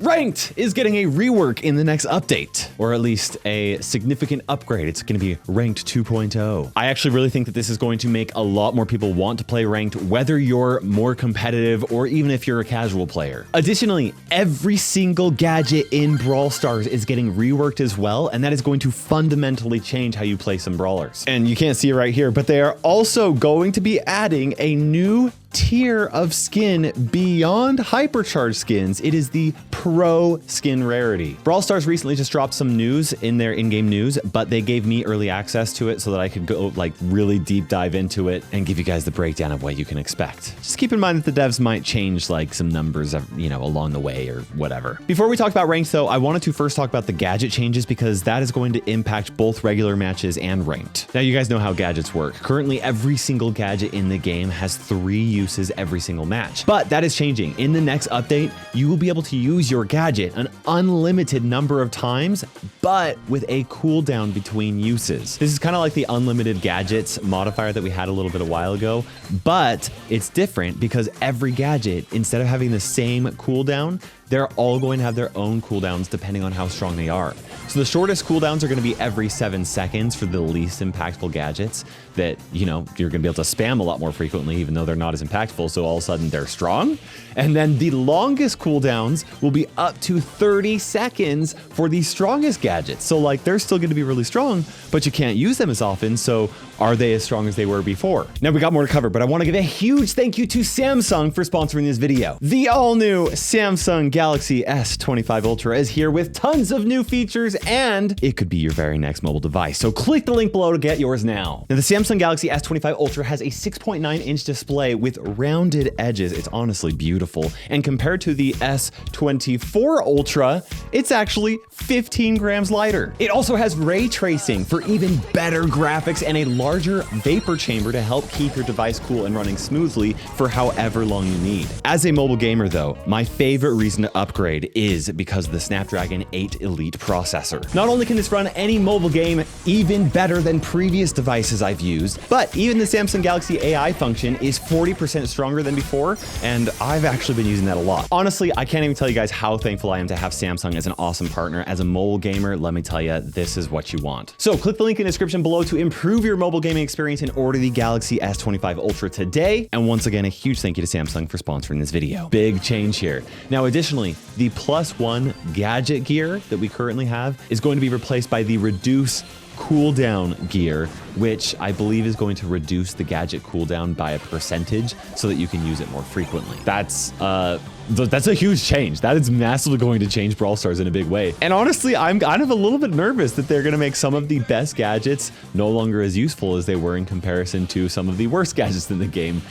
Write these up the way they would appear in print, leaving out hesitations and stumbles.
Ranked is getting a rework in the next update, or at least a significant upgrade. It's going to be Ranked 2.0. I actually really think that this is going to make a lot more people want to play Ranked, whether you're more competitive or even if you're a casual player. Additionally, every single gadget in Brawl Stars is getting reworked as well, and that is going to fundamentally change how you play some brawlers. And you can't see it right here, but they are also going to be adding a new tier of skin beyond hypercharged skins. It is the pro skin rarity. Brawl Stars recently just dropped some news in their in-game news, but they gave me early access to it so that I could go like really deep dive into it and give you guys the breakdown of what you can expect. Just keep in mind that the devs might change like some numbers of, along the way or whatever. Before we talk about ranked though, I wanted to first talk about the gadget changes because that is going to impact both regular matches and ranked. Now you guys know how gadgets work. Currently, every single gadget in the game has 3 uses every single match, but that is changing. In the next update, you will be able to use your gadget an unlimited number of times, but with a cooldown between uses. This is kind of like the unlimited gadgets modifier that we had a little bit a while ago, but it's different because every gadget, instead of having the same cooldown, they're all going to have their own cooldowns depending on how strong they are. So the shortest cooldowns are going to be every 7 seconds for the least impactful gadgets that, you're going to be able to spam a lot more frequently, even though they're not as impactful. So all of a sudden they're strong. And then the longest cooldowns will be up to 30 seconds for the strongest gadgets. So like they're still going to be really strong, but you can't use them as often. So are they as strong as they were before? Now we got more to cover, but I want to give a huge thank you to Samsung for sponsoring this video. The all new Samsung Galaxy S25 Ultra is here with tons of new features, and it could be your very next mobile device. So click the link below to get yours now. Now the Samsung Galaxy S25 Ultra has a 6.9-inch display with rounded edges. It's honestly beautiful. And compared to the S24 Ultra, it's actually 15 grams lighter. It also has ray tracing for even better graphics and a larger vapor chamber to help keep your device cool and running smoothly for however long you need. As a mobile gamer though, my favorite reason to upgrade is because of the Snapdragon 8 Elite processor. Not only can this run any mobile game even better than previous devices I've used, but even the Samsung Galaxy AI function is 40% stronger than before, and I've actually been using that a lot. Honestly, I can't even tell you guys how thankful I am to have Samsung as an awesome partner. As a mobile gamer, let me tell you, this is what you want. So click the link in the description below to improve your mobile gaming experience and order the Galaxy S25 Ultra today. And once again, a huge thank you to Samsung for sponsoring this video. Big change here. Now, additionally, the +1 gadget gear that we currently have is going to be replaced by the reduce cooldown gear, which I believe is going to reduce the gadget cooldown by a percentage so that you can use it more frequently. That's a huge change. That is massively going to change Brawl Stars in a big way. And honestly, I'm kind of a little bit nervous that they're going to make some of the best gadgets no longer as useful as they were in comparison to some of the worst gadgets in the game.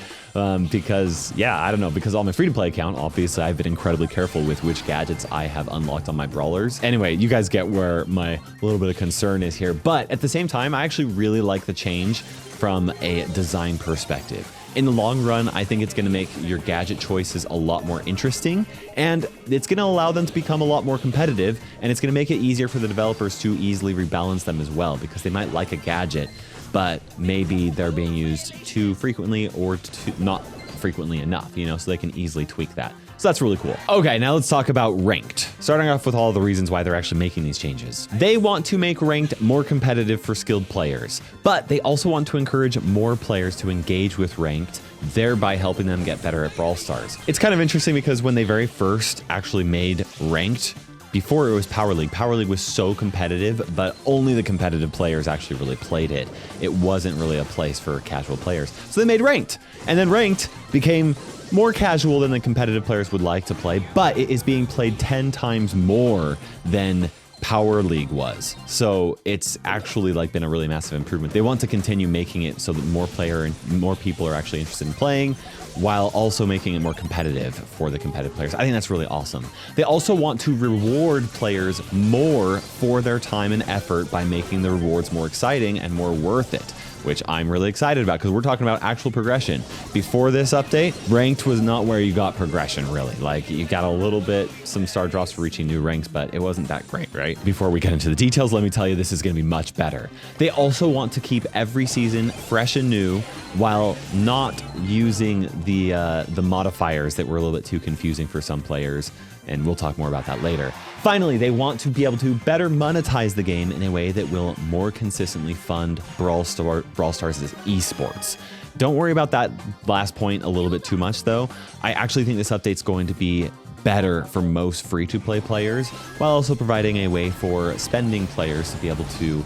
Because I don't know, because on my free-to-play account, obviously I've been incredibly careful with which gadgets I have unlocked on my brawlers. Anyway, you guys get where my little bit of concern is here, but at the same time, I actually really like the change from a design perspective. In the long run, I think it's going to make your gadget choices a lot more interesting, and it's going to allow them to become a lot more competitive, and it's going to make it easier for the developers to easily rebalance them as well, because they might like a gadget, but maybe they're being used too frequently or not frequently enough, so they can easily tweak that. So that's really cool. Okay, now let's talk about ranked. Starting off with all the reasons why they're actually making these changes. They want to make ranked more competitive for skilled players, but they also want to encourage more players to engage with ranked, thereby helping them get better at Brawl Stars. It's kind of interesting because when they very first actually made ranked, before it was Power League was so competitive, but only the competitive players actually really played it. It wasn't really a place for casual players. So they made ranked, and then ranked became more casual than the competitive players would like to play, but it is being played 10 times more than Power League was. So it's actually like been a really massive improvement. They want to continue making it so that more people are actually interested in playing, while also making it more competitive for the competitive players. I think that's really awesome. They also want to reward players more for their time and effort by making the rewards more exciting and more worth it, which I'm really excited about because we're talking about actual progression. Before this update, ranked was not where you got progression, really. Like, you got a little bit, some star drops for reaching new ranks, but it wasn't that great, right? Before we get into the details, let me tell you, this is going to be much better. They also want to keep every season fresh and new while not using the modifiers that were a little bit too confusing for some players and we'll talk more about that later. Finally, they want to be able to better monetize the game in a way that will more consistently fund Brawl Stars' esports. Don't worry about that last point a little bit too much, though. I actually think this update's going to be better for most free-to-play players, while also providing a way for spending players to be able to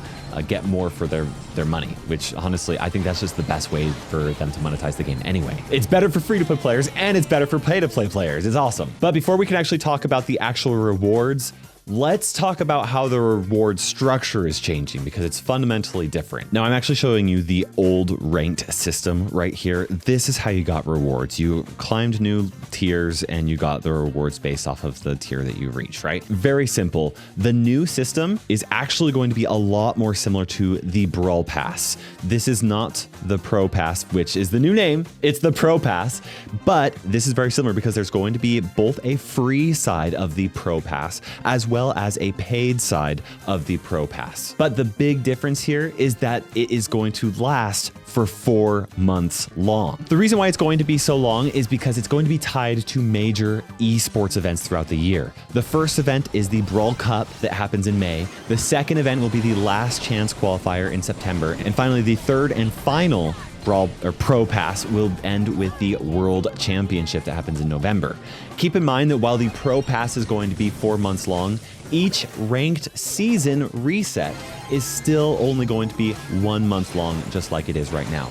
get more for their money, which honestly, I think that's just the best way for them to monetize the game anyway. It's better for free-to-play players and it's better for pay-to-play players. It's awesome. But before we can actually talk about the actual rewards, let's talk about how the reward structure is changing, because it's fundamentally different. Now, I'm actually showing you the old ranked system right here. This is how you got rewards. You climbed new tiers and you got the rewards based off of the tier that you reach, right? Very simple. The new system is actually going to be a lot more similar to the Brawl Pass. This is not the Pro Pass, which is the new name. It's the Pro Pass, but this is very similar because there's going to be both a free side of the Pro Pass as well as a paid side of the Pro Pass. But the big difference here is that it is going to last for 4 months long. The reason why it's going to be so long is because it's going to be tied to major esports events throughout the year. The first event is the Brawl Cup that happens in May. The second event will be the Last Chance qualifier in September. And finally, the third and final Brawl or Pro Pass will end with the World Championship that happens in November. Keep in mind that while the Pro Pass is going to be 4 months long, each ranked season reset is still only going to be 1 month long, just like it is right now.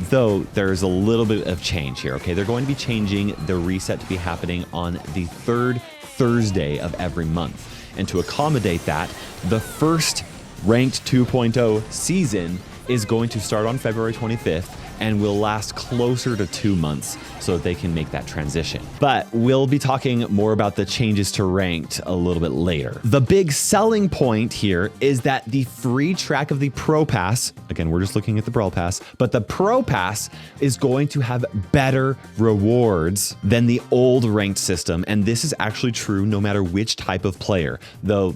Though there's a little bit of change here, okay? They're going to be changing the reset to be happening on the third Thursday of every month. And to accommodate that, the first Ranked 2.0 season is going to start on February 25th and will last closer to 2 months so that they can make that transition. But we'll be talking more about the changes to ranked a little bit later. The big selling point here is that the free track of the Pro Pass, again, we're just looking at the Brawl Pass, but the Pro Pass is going to have better rewards than the old ranked system. And this is actually true no matter which type of player, though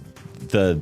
the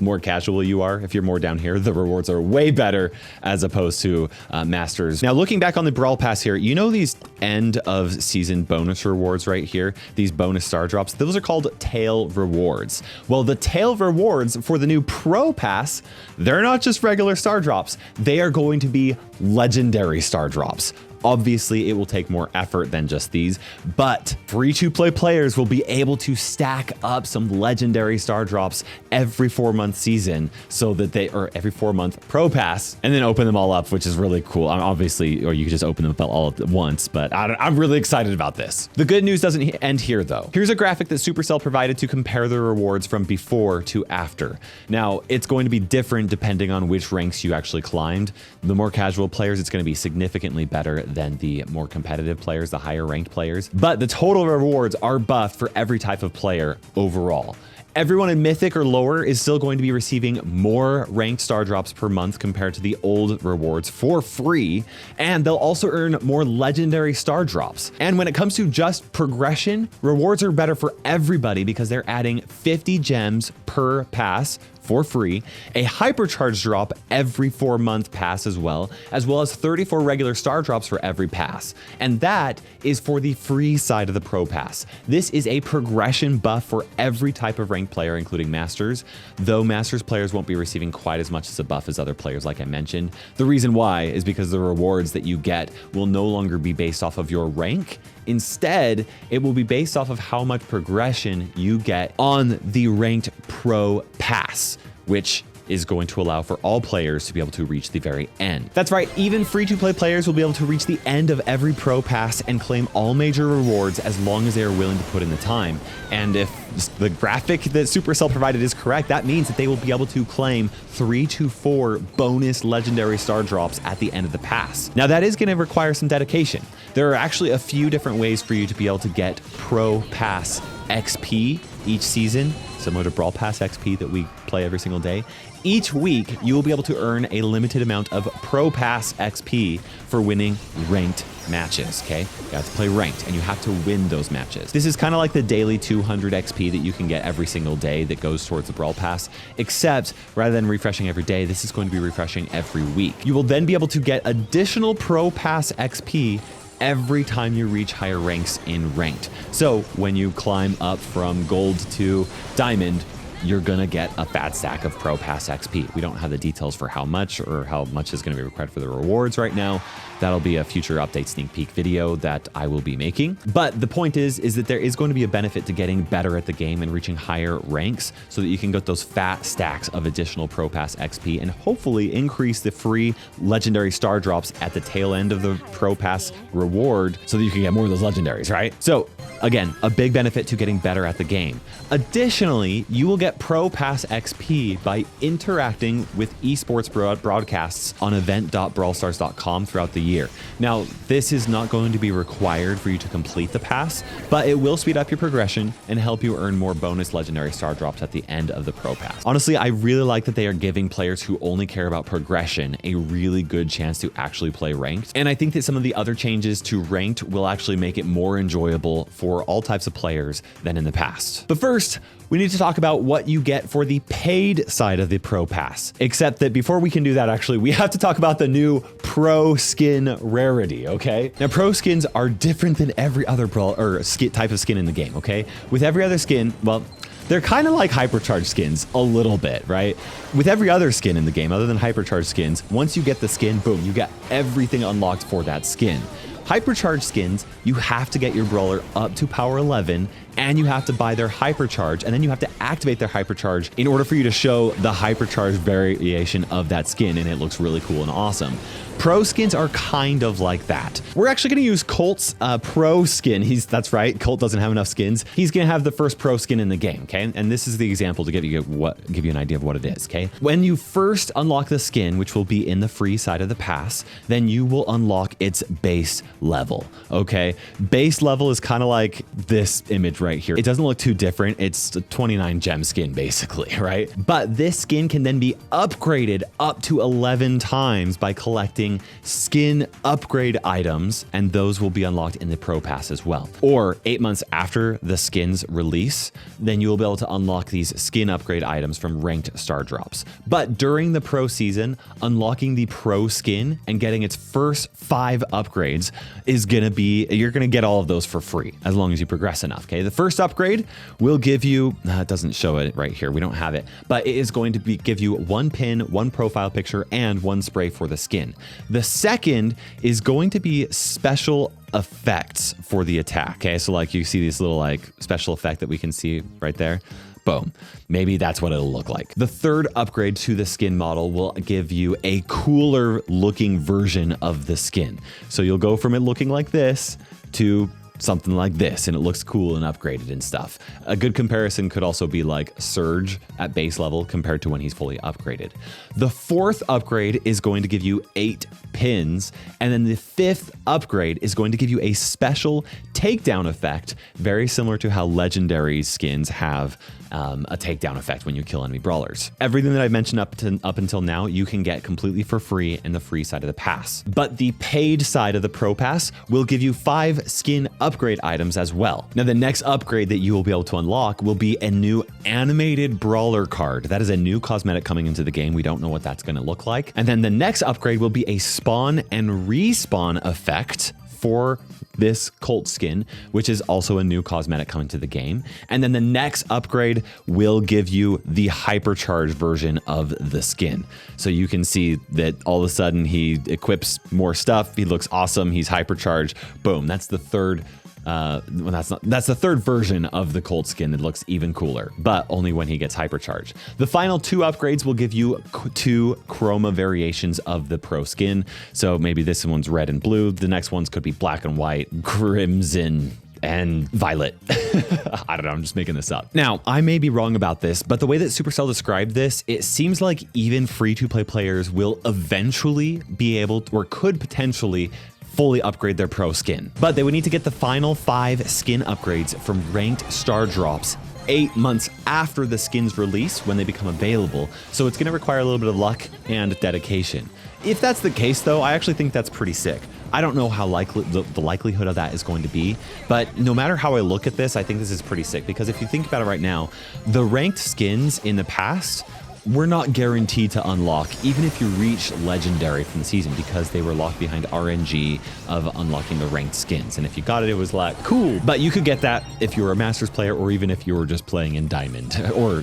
more casual you are, if you're more down here, the rewards are way better as opposed to Masters. Now, looking back on the Brawl Pass here, you know these end of season bonus rewards right here, these bonus star drops, those are called tail rewards. Well, the tail rewards for the new Pro Pass, they're not just regular star drops, they are going to be legendary star drops. Obviously, it will take more effort than just these, but free-to-play players will be able to stack up some legendary star drops every 4-month season so that or every 4-month Pro Pass, and then open them all up, which is really cool. Obviously, or you could just open them up all at once, but I'm really excited about this. The good news doesn't end here, though. Here's a graphic that Supercell provided to compare the rewards from before to after. Now, it's going to be different depending on which ranks you actually climbed. The more casual players, it's going to be significantly better than the more competitive players, the higher ranked players. But the total rewards are buffed for every type of player overall. Everyone in Mythic or lower is still going to be receiving more ranked star drops per month compared to the old rewards for free, and they'll also earn more legendary star drops. And when it comes to just progression, rewards are better for everybody because they're adding 50 gems per pass for free, a hypercharge drop every 4-month pass as well as 34 regular star drops for every pass. And that is for the free side of the Pro Pass. This is a progression buff for every type of ranked player, including Masters, though Masters players won't be receiving quite as much as a buff as other players, like I mentioned. The reason why is because the rewards that you get will no longer be based off of your rank. Instead, it will be based off of how much progression you get on the ranked Pro Pass, which is going to allow for all players to be able to reach the very end. That's right, even free-to-play players will be able to reach the end of every Pro Pass and claim all major rewards as long as they are willing to put in the time. And if the graphic that Supercell provided is correct, that means that they will be able to claim 3 to 4 bonus legendary star drops at the end of the pass. Now, that is going to require some dedication. There are actually a few different ways for you to be able to get Pro Pass XP each season, similar to Brawl Pass XP that we play every single day. Each week, you will be able to earn a limited amount of Pro Pass XP for winning ranked matches, okay? You have to play ranked, and you have to win those matches. This is kind of like the daily 200 XP that you can get every single day that goes towards the Brawl Pass, except rather than refreshing every day, this is going to be refreshing every week. You will then be able to get additional Pro Pass XP every time you reach higher ranks in ranked. So when you climb up from gold to diamond, you're gonna get a fat stack of Pro Pass XP. We don't have the details for how much or how much is gonna be required for the rewards right now. That'll be a future update sneak peek video that I will be making. But the point is that there is going to be a benefit to getting better at the game and reaching higher ranks so that you can get those fat stacks of additional Pro Pass XP and hopefully increase the free legendary star drops at the tail end of the Pro Pass reward so that you can get more of those legendaries, right? So again, a big benefit to getting better at the game. Additionally, you will get Pro Pass XP by interacting with esports broadcasts on event.brawlstars.com throughout the year. Now, this is not going to be required for you to complete the pass, but it will speed up your progression and help you earn more bonus legendary star drops at the end of the Pro Pass. Honestly, I really like that they are giving players who only care about progression a really good chance to actually play ranked. And I think that some of the other changes to ranked will actually make it more enjoyable for all types of players than in the past. But first, we need to talk about what you get for the paid side of the Pro Pass. Except that before we can do that, actually, we have to talk about the new Pro Skin rarity, okay? Now, Pro Skins are different than every other type of skin in the game, okay? With every other skin, well, they're kind of like hypercharged skins a little bit, right? With every other skin in the game, other than hypercharged skins, once you get the skin, boom, you got everything unlocked for that skin. Hypercharged skins, you have to get your brawler up to power 11 and you have to buy their hypercharge and then you have to activate their hypercharge in order for you to show the hypercharged variation of that skin, and it looks really cool and awesome. Pro skins are kind of like that. We're actually going to use Colt's pro skin. That's right, Colt doesn't have enough skins. He's going to have the first pro skin in the game, okay? And this is the example to give you an idea of what it is, okay? When you first unlock the skin, which will be in the free side of the pass, then you will unlock its base level, okay? Base level is kind of like this image right here. It doesn't look too different. It's a 29 gem skin basically, right? But this skin can then be upgraded up to 11 times by collecting skin upgrade items, and those will be unlocked in the Pro Pass as well. Or 8 months after the skin's release, then you will be able to unlock these skin upgrade items from ranked star drops. But during the pro season, unlocking the pro skin and getting its first 5 upgrades is gonna be, you're gonna get all of those for free as long as you progress enough, okay? The first upgrade will give you, it doesn't show it right here, we don't have it, but it is going to give you 1 pin, 1 profile picture, and 1 spray for the skin. The second is going to be special effects for the attack, okay? So like you see this little like special effect that we can see right there. Boom. Maybe that's what it'll look like. The third upgrade to the skin model will give you a cooler looking version of the skin. So you'll go from it looking like this to something like this, and it looks cool and upgraded and stuff. A good comparison could also be like Surge at base level compared to when he's fully upgraded. The fourth upgrade is going to give you 8 pins, and then the 5th upgrade is going to give you a special takedown effect, very similar to how legendary skins have a takedown effect when you kill enemy brawlers. Everything that I've mentioned up until now, you can get completely for free in the free side of the pass. But the paid side of the Pro Pass will give you 5 skin upgrade items as well. Now, the next upgrade that you will be able to unlock will be a new animated Brawler card. That is a new cosmetic coming into the game. We don't know what that's going to look like. And then the next upgrade will be a spawn and respawn effect for this Colt skin, which is also a new cosmetic coming to the game. And then the next upgrade will give you the hypercharged version of the skin. So you can see that all of a sudden he equips more stuff. He looks awesome. He's hypercharged. Boom. That's the third that's the third version of the Colt skin that looks even cooler, but only when he gets hypercharged. The final 2 upgrades will give you 2 chroma variations of the pro skin. So maybe this one's red and blue. The next ones could be black and white, crimson, and violet. I don't know, I'm just making this up. Now, I may be wrong about this, but the way that Supercell described this, it seems like even free-to-play players will eventually be able to, or could potentially fully upgrade their pro skin. But they would need to get the final 5 skin upgrades from ranked star drops 8 months after the skin's release when they become available. So it's gonna require a little bit of luck and dedication. If that's the case though, I actually think that's pretty sick. I don't know how likely the likelihood of that is going to be, but no matter how I look at this, I think this is pretty sick, because if you think about it right now, the ranked skins in the past were not guaranteed to unlock, even if you reach legendary from the season, because they were locked behind RNG of unlocking the ranked skins. And if you got it, it was like, cool. But you could get that if you were a Masters player, or even if you were just playing in Diamond or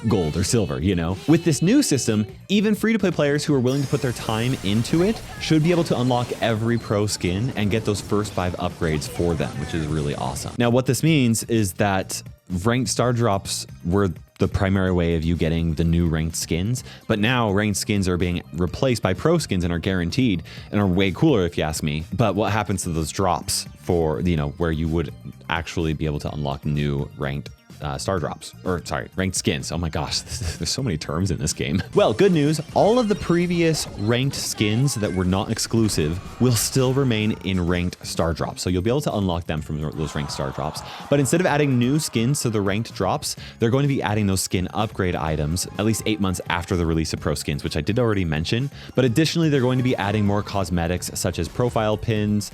Gold or Silver, you know? With this new system, even free-to-play players who are willing to put their time into it should be able to unlock every pro skin and get those first 5 upgrades for them, which is really awesome. Now, what this means is that ranked star drops were the primary way of you getting the new ranked skins, but now ranked skins are being replaced by pro skins and are guaranteed and are way cooler if you ask me. But what happens to those drops for, you know, where you would actually be able to unlock new ranked star drops, or sorry, ranked skins. Oh my gosh, there's so many terms in this game. Well, good news, all of the previous ranked skins that were not exclusive will still remain in ranked star drops. So you'll be able to unlock them from those ranked star drops. But instead of adding new skins to the ranked drops, they're going to be adding those skin upgrade items at least 8 months after the release of pro skins, which I did already mention. But additionally, they're going to be adding more cosmetics such as profile pins,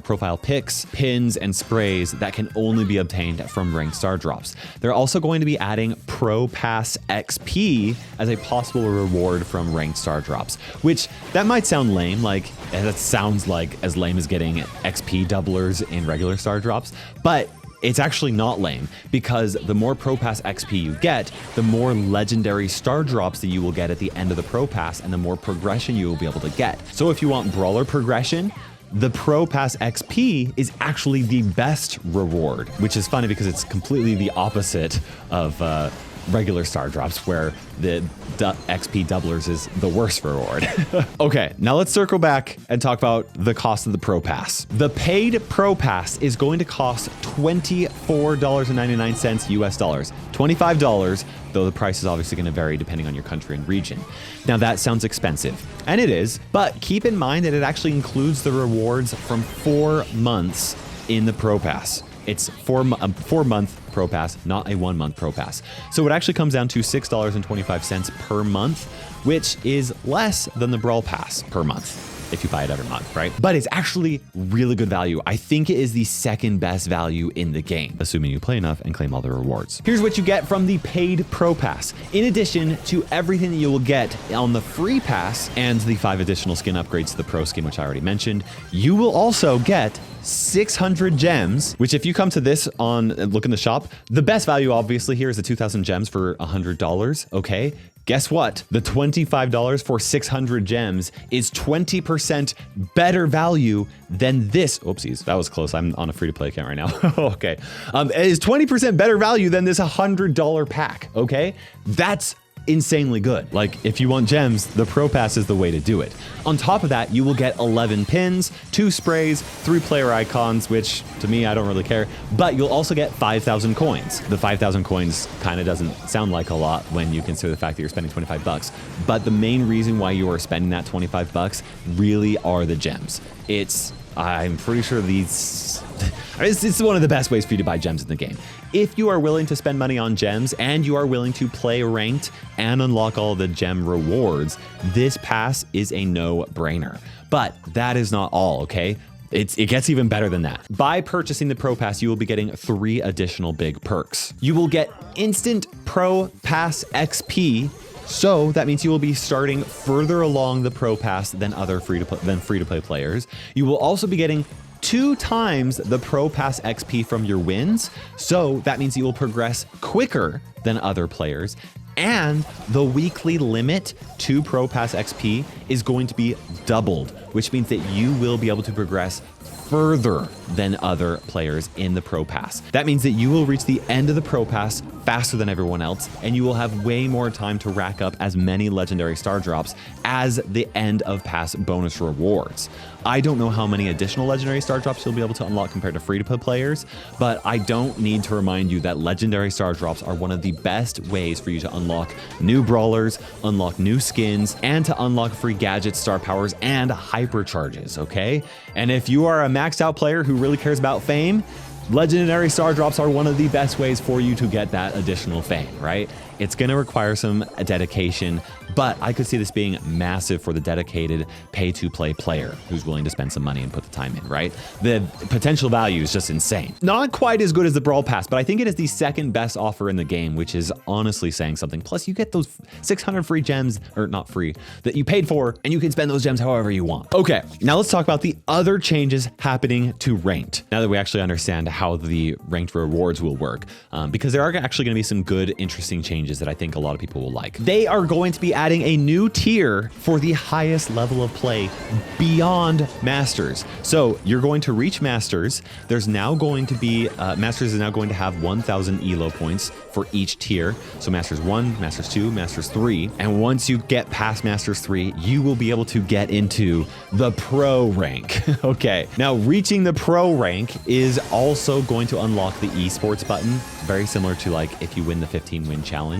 profile picks, pins, and sprays that can only be obtained from ranked star drops. They're also going to be adding Pro Pass XP as a possible reward from ranked star drops, which that might sound lame, like that sounds like as lame as getting XP doublers in regular star drops, but it's actually not lame, because the more Pro Pass XP you get, the more legendary star drops that you will get at the end of the Pro Pass, and the more progression you will be able to get. So if you want Brawler progression, the Pro Pass XP is actually the best reward, which is funny because it's completely the opposite of regular star drops, where the XP doublers is the worst reward. Okay, now let's circle back and talk about the cost of the Pro Pass. The paid Pro Pass is going to cost $24.99 US dollars, $25, though the price is obviously going to vary depending on your country and region. Now that sounds expensive, and it is, but keep in mind that it actually includes the rewards from 4 months in the Pro Pass. It's 4-month Pro Pass, not a 1-month Pro Pass. So it actually comes down to $6.25 per month, which is less than the Brawl Pass per month if you buy it every month, right? But it's actually really good value. I think it is the second best value in the game, assuming you play enough and claim all the rewards. Here's what you get from the paid Pro Pass. In addition to everything that you will get on the free pass and the 5 additional skin upgrades to the pro skin, which I already mentioned, you will also get 600 gems, which if you come to this on look in the shop, the best value obviously here is the 2,000 gems for $100, okay? Guess what? The $25 for 600 gems is 20% better value than this. Oopsies, that was close. I'm on a free-to-play account right now. Okay. It is 20% better value than this $100 pack, okay? That's insanely good. Like, if you want gems, the Pro Pass is the way to do it. On top of that, you will get 11 pins, 2 sprays, 3 player icons, which to me, I don't really care, but you'll also get 5,000 coins. The 5,000 coins kind of doesn't sound like a lot when you consider the fact that you're spending 25 bucks, but the main reason why you are spending that 25 bucks really are the gems. I'm pretty sure it's one of the best ways for you to buy gems in the game. If you are willing to spend money on gems and you are willing to play ranked and unlock all the gem rewards, this pass is a no-brainer. But that is not all, okay? It gets even better than that. By purchasing the Pro Pass, you will be getting 3 additional big perks. You will get instant Pro Pass XP. So that means you will be starting further along the Pro Pass than other free-to-play players. You will also be getting 2 times the Pro Pass XP from your wins. So that means you will progress quicker than other players. And the weekly limit to Pro Pass XP is going to be doubled, which means that you will be able to progress further than other players in the Pro Pass. That means that you will reach the end of the Pro Pass faster than everyone else, and you will have way more time to rack up as many legendary star drops as the end of pass bonus rewards. I don't know how many additional legendary star drops you'll be able to unlock compared to free-to-play players, but I don't need to remind you that legendary star drops are one of the best ways for you to unlock new brawlers, unlock new skins, and to unlock free gadgets, star powers, and hypercharges, okay? And if you are a maxed out player who really cares about fame, Legendary star drops are one of the best ways for you to get that additional fame, right? It's going to require some dedication, but I could see this being massive for the dedicated pay-to-play player who's willing to spend some money and put the time in, right? The potential value is just insane. Not quite as good as the Brawl Pass, but I think it is the second best offer in the game, which is honestly saying something. Plus, you get those 600 free gems, or not free, that you paid for, and you can spend those gems however you want. Okay, now let's talk about the other changes happening to Ranked. Now that we actually understand how the Ranked rewards will work, because there are actually going to be some good, interesting changes that I think a lot of people will like. They are going to be adding a new tier for the highest level of play beyond Masters. So you're going to reach Masters. There's now going to be, Masters is now going to have 1,000 ELO points for each tier. So Masters 1, Masters 2, Masters 3. And once you get past Masters 3, you will be able to get into the Pro rank. Okay, now reaching the Pro rank is also going to unlock the esports button, very similar to like if you win the 15 win challenge.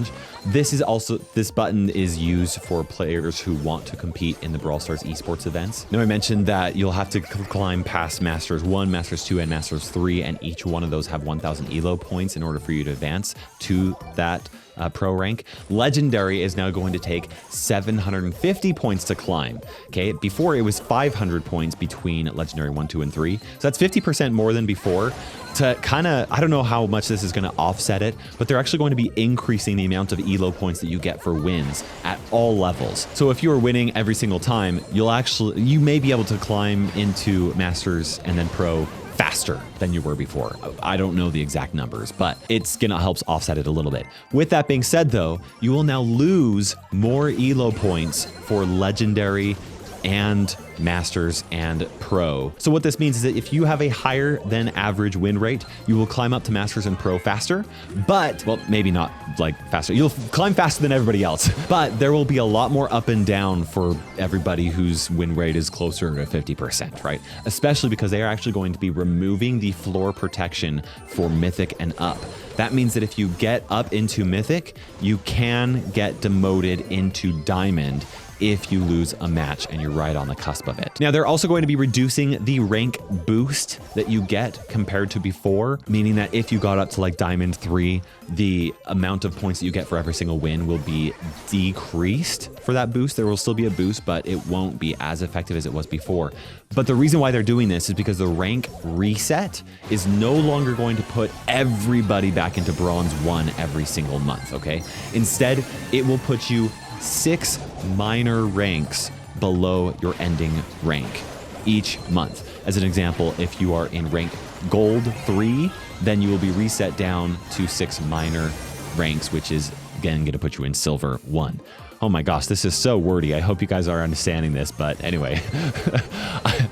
This button is used for players who want to compete in the Brawl Stars esports events. Now I mentioned that you'll have to climb past Masters 1, Masters 2, and Masters 3, and each one of those have 1,000 ELO points in order for you to advance to that Pro rank. Legendary is now going to take 750 points to climb. Okay, before it was 500 points between Legendary 1, 2, and 3. So that's 50% more than before. To kind of, I don't know how much this is going to offset it, but they're actually going to be increasing the amount of ELO points that you get for wins at all levels. So if you are winning every single time, you may be able to climb into Masters and then Pro faster than you were before. I don't know the exact numbers, but it's gonna help offset it a little bit. With that being said though, you will now lose more ELO points for Legendary and Masters and Pro. So what this means is that if you have a higher than average win rate, you will climb up to Masters and Pro faster, but, well, maybe not like faster. You'll climb faster than everybody else, but there will be a lot more up and down for everybody whose win rate is closer to 50%, right? Especially because they are actually going to be removing the floor protection for Mythic and up. That means that if you get up into Mythic, you can get demoted into Diamond if you lose a match and you're right on the cusp of it. Now, they're also going to be reducing the rank boost that you get compared to before, meaning that if you got up to like Diamond 3, the amount of points that you get for every single win will be decreased for that boost. There will still be a boost, but it won't be as effective as it was before. But the reason why they're doing this is because the rank reset is no longer going to put everybody back into Bronze 1 every single month, okay? Instead, it will put you 6 minor ranks below your ending rank each month. As an example, if you are in rank Gold 3, then you will be reset down to 6 minor ranks, which is again going to put you in Silver 1. Oh my gosh, this is so wordy. I hope you guys are understanding this, but anyway,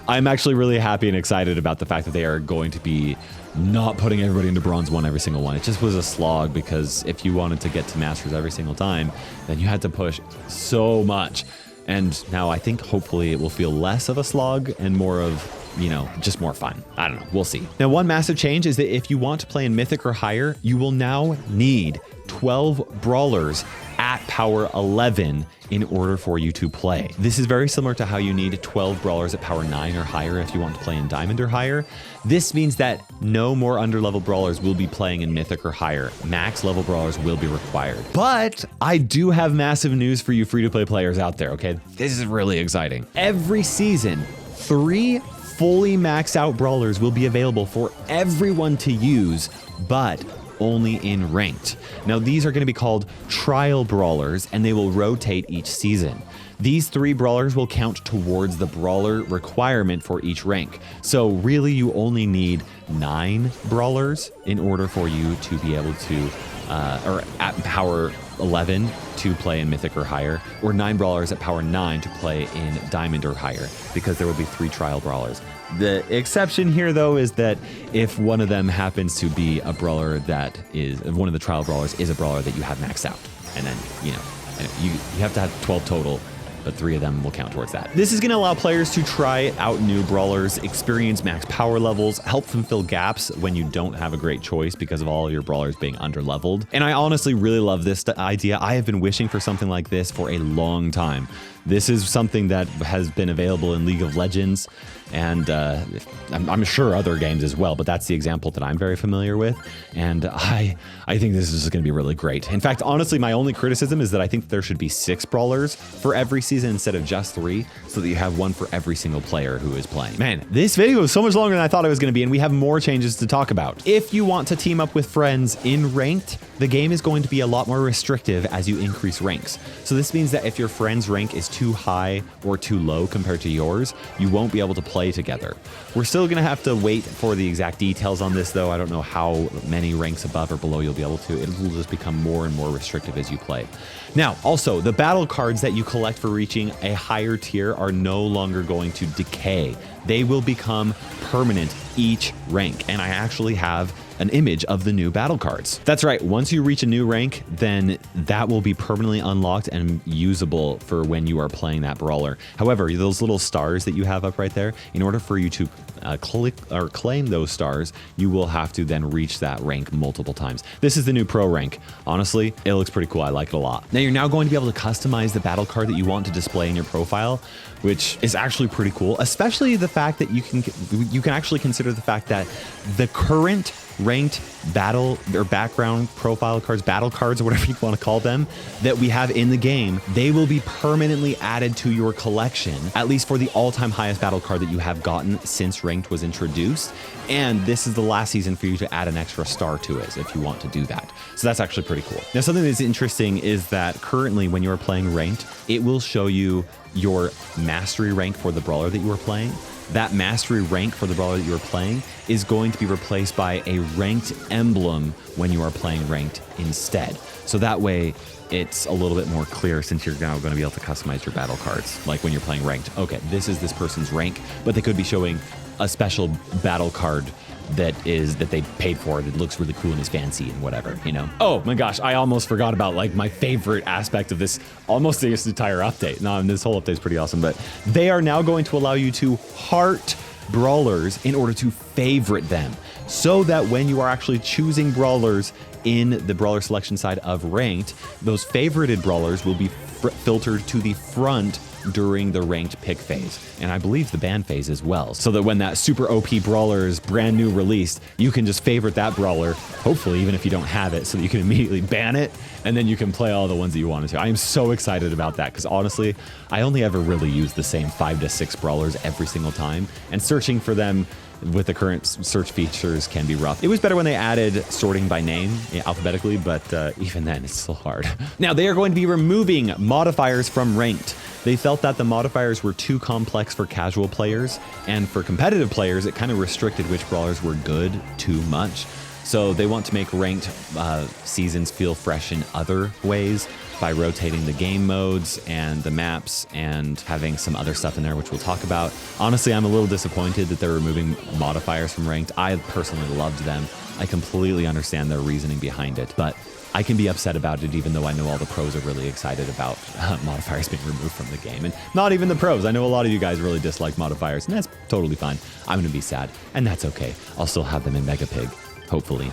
I'm actually really happy and excited about the fact that they are going to be not putting everybody into Bronze 1 every single one. It just was a slog because if you wanted to get to Masters every single time, then you had to push so much. And now I think hopefully it will feel less of a slog and more of, you know, just more fun. I don't know. We'll see. Now, one massive change is that if you want to play in Mythic or higher, you will now need 12 Brawlers at power 11 in order for you to play. This is very similar to how you need 12 Brawlers at power 9 or higher if you want to play in Diamond or higher. This means that no more underlevel Brawlers will be playing in Mythic or higher. Max level Brawlers will be required. But I do have massive news for you free-to-play players out there, okay? This is really exciting. Every season, 3 fully maxed out Brawlers will be available for everyone to use, but only in Ranked. Now, these are going to be called Trial Brawlers, and they will rotate each season. These 3 Brawlers will count towards the Brawler requirement for each rank. So really, you only need 9 Brawlers in order for you to be able to, or at power 11 to play in Mythic or higher, or 9 Brawlers at power 9 to play in Diamond or higher, because there will be 3 Trial Brawlers. The exception here, though, is that if one of them happens to be a Brawler that is, one of the Trial Brawlers is a Brawler that you have maxed out, and then, you know, you have to have 12 total but 3 of them will count towards that. This is going to allow players to try out new brawlers, experience max power levels, help them fill gaps when you don't have a great choice because of all your brawlers being under-leveled. And I honestly really love this idea. I have been wishing for something like this for a long time. This is something that has been available in League of Legends, and I'm sure other games as well, but that's the example that I'm very familiar with, and I think this is going to be really great. In fact, honestly, my only criticism is that I think there should be 6 brawlers for every season instead of just 3, so that you have one for every single player who is playing. Man, this video is so much longer than I thought it was going to be, and we have more changes to talk about. If you want to team up with friends in ranked, the game is going to be a lot more restrictive as you increase ranks. So this means that if your friend's rank is too high or too low compared to yours, you won't be able to play together. We're still going to have to wait for the exact details on this, though. I don't know how many ranks above or below you'll be able to. It will just become more and more restrictive as you play. Now, also, the battle cards that you collect for reaching a higher tier are no longer going to decay. They will become permanent each rank, and I actually have an image of the new battle cards. That's right, once you reach a new rank, then that will be permanently unlocked and usable for when you are playing that brawler. However, those little stars that you have up right there, in order for you to click or claim those stars, you will have to then reach that rank multiple times. This is the new pro rank. Honestly, it looks pretty cool. I like it a lot. Now you're now going to be able to customize the battle card that you want to display in your profile, which is actually pretty cool, especially the fact that you can actually consider the fact that the current ranked battle or background profile cards, battle cards, or whatever you want to call them, that we have in the game, they will be permanently added to your collection, at least for the all-time highest battle card that you have gotten since ranked was introduced. And this is the last season for you to add an extra star to it if you want to do that. So that's actually pretty cool. Now, something that's interesting is that currently when you're playing ranked, it will show you your mastery rank for the brawler that you are playing. That mastery rank for the brawler that you are playing is going to be replaced by a ranked emblem when you are playing ranked instead. So that way it's a little bit more clear, since you're now going to be able to customize your battle cards. Like when you're playing ranked, okay, this is this person's rank, but they could be showing a special battle card that they paid for, that looks really cool and is fancy and whatever, you know? Oh my gosh, I almost forgot about like my favorite aspect of this, almost this entire update. No, this whole update is pretty awesome, but they are now going to allow you to heart brawlers in order to favorite them, so that when you are actually choosing brawlers in the brawler selection side of ranked, those favorited brawlers will be filtered to the front during the ranked pick phase, and I believe the ban phase as well, so that when that super OP brawler is brand new released, you can just favorite that brawler, hopefully even if you don't have it, so that you can immediately ban it, and then you can play all the ones that you wanted to. I am so excited about that, because honestly, I only ever really use the same 5 to 6 brawlers every single time, and searching for them with the current search features can be rough. It was better when they added sorting by name alphabetically, but even then it's still hard. Now they are going to be removing modifiers from ranked. They felt that the modifiers were too complex for casual players, and for competitive players it kind of restricted which brawlers were good too much. So they want to make ranked seasons feel fresh in other ways by rotating the game modes and the maps and having some other stuff in there, which we'll talk about. Honestly, I'm a little disappointed that they're removing modifiers from ranked. I personally loved them. I completely understand their reasoning behind it, but I can be upset about it even though I know all the pros are really excited about modifiers being removed from the game. And not even the pros. I know a lot of you guys really dislike modifiers, and that's totally fine. I'm going to be sad, and that's okay. I'll still have them in Mega Pig. Hopefully.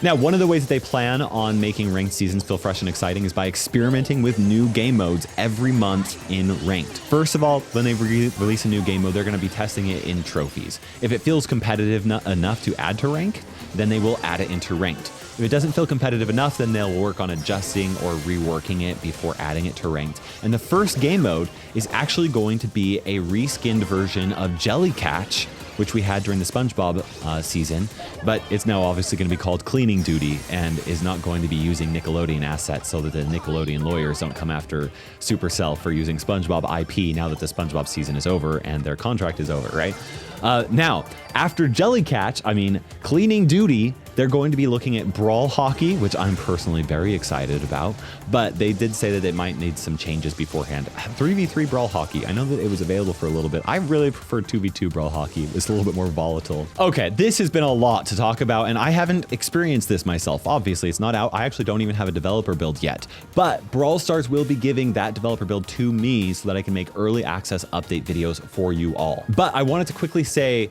Now, one of the ways that they plan on making ranked seasons feel fresh and exciting is by experimenting with new game modes every month in ranked. First of all, when they release a new game mode, they're going to be testing it in trophies. If it feels competitive enough to add to rank, then they will add it into ranked. If it doesn't feel competitive enough, then they'll work on adjusting or reworking it before adding it to ranked. And the first game mode is actually going to be a reskinned version of Jelly Catch, which we had during the SpongeBob season, but it's now obviously going to be called Cleaning Duty and is not going to be using Nickelodeon assets, so that the Nickelodeon lawyers don't come after Supercell for using SpongeBob IP now that the SpongeBob season is over and their contract is over, right? Now, after Jelly Catch, Cleaning Duty, They're going to be looking at Brawl Hockey, which I'm personally very excited about, but they did say that they might need some changes beforehand. 3v3 Brawl Hockey, I know that it was available for a little bit. I really prefer 2v2 Brawl Hockey. It's a little bit more volatile. Okay, this has been a lot to talk about, and I haven't experienced this myself. Obviously, it's not out. I actually don't even have a developer build yet, but Brawl Stars will be giving that developer build to me so that I can make early access update videos for you all. But I wanted to quickly say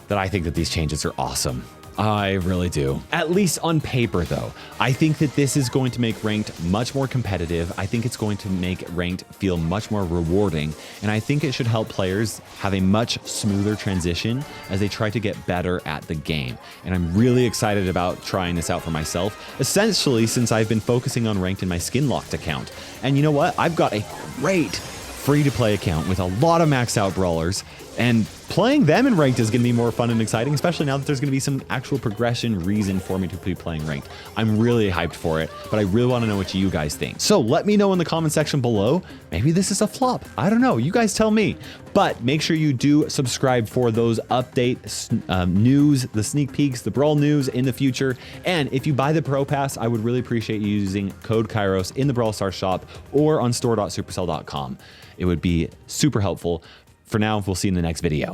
that I think that these changes are awesome. I really do. At least on paper, though. I think that this is going to make ranked much more competitive. I think it's going to make ranked feel much more rewarding. And I think it should help players have a much smoother transition as they try to get better at the game. And I'm really excited about trying this out for myself, essentially since I've been focusing on ranked in my skin locked account. And you know what? I've got a great free-to-play account with a lot of maxed out brawlers, and playing them in ranked is going to be more fun and exciting, especially now that there's going to be some actual progression reason for me to be playing ranked. I'm really hyped for it, but I really want to know what you guys think. So let me know in the comment section below. Maybe this is a flop. I don't know. You guys tell me. But make sure you do subscribe for those update news, the sneak peeks, the Brawl news in the future. And if you buy the Pro Pass, I would really appreciate you using code Kairos in the Brawl Stars shop or on store.supercell.com. It would be super helpful. For now, we'll see you in the next video.